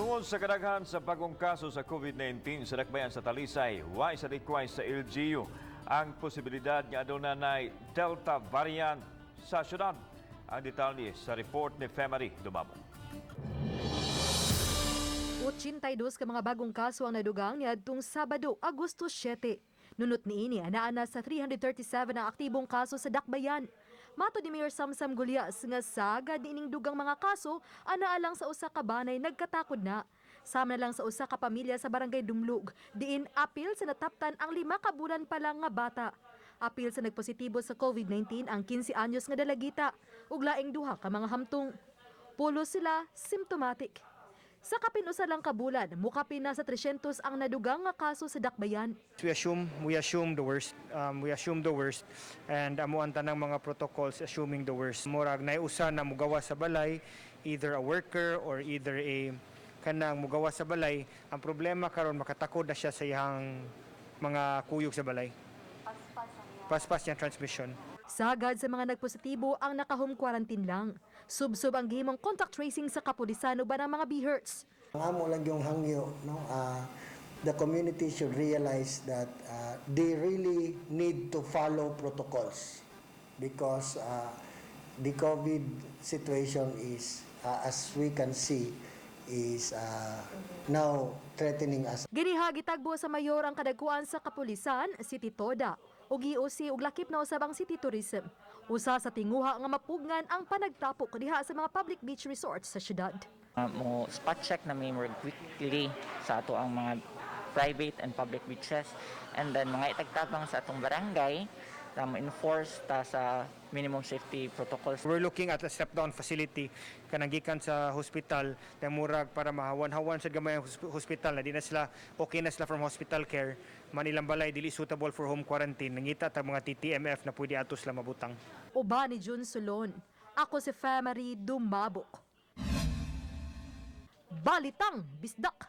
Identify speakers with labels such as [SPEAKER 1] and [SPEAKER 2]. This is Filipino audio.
[SPEAKER 1] Tungod sa kadaghan sa bagong kaso sa COVID-19 sa dakbayan sa Talisay, way sa likway sa LGU ang posibilidad nga aduna nay Delta variant sa syudad. Ang detalye sa report ni Femari Dumamo.
[SPEAKER 2] 82 ka mga bagong kaso ang nadugang niadtong Sabado, Agosto 7. Nunot niini anaa sa 337 ang aktibong kaso sa dakbayan. Mato ni Mayor Samsam Gulyas nga sagad niining dugang mga kaso anaa lang sa usa ka banay nagkatakod na. Sama na lang sa usa ka pamilya sa barangay Dumlug, diin apil sa nataptan ang 5 ka bulan pa lang nga bata. Apil sa nagpositibo sa COVID-19 ang 15 anyos nga dalagita, ug laing duha ka mga hamtong. Pulo sila symptomatic. Sa kapinusa lang kabulan, mukapin na sa 300 ang nadugang nga kaso sa dakbayan.
[SPEAKER 3] We assume the worst. And amuan tanang mga protocols assuming the worst. Murag naiusa na mugawa sa balay, either a worker or either a kanang mugawa sa balay. Ang problema karon makatakod na siya sa iyang mga kuyog sa balay. Paspas yung transmission.
[SPEAKER 2] Sagad sa mga nagpositibo ang naka-home quarantine lang. Subsob ang gihimong contact tracing sa kapulisan ba ng mga BHERTS.
[SPEAKER 4] Ang amo lang yung hangyo, no? The community should realize that they really need to follow protocols because the COVID situation is, as we can see, is now threatening us.
[SPEAKER 2] Giniha gitagbo sa mayor ang kadagkuan sa kapulisan, City Toda, ug GOC ug lakip na usab ang City Tourism. Usa sa tinguha nga mapugngan ang panagtapok diha sa mga public beach resorts sa syudad.
[SPEAKER 5] Mo spot check na may more weekly sa ato ang mga private and public beaches, and then mga itagtabang sa atong barangay mo enforce ta sa minimum safety protocols.
[SPEAKER 3] We're looking at a step-down facility kanang sa hospital na murag para mahawan-hawan sa gamay ang hospital na di na sila okay na sila from hospital care. Manilang balay dili suitable for home quarantine. Nangita ta mga TTMF na pwede ato sila mabutang.
[SPEAKER 2] Uba ni Jun Solon. Ako si Femari Dumabok. Balitang Bisdak.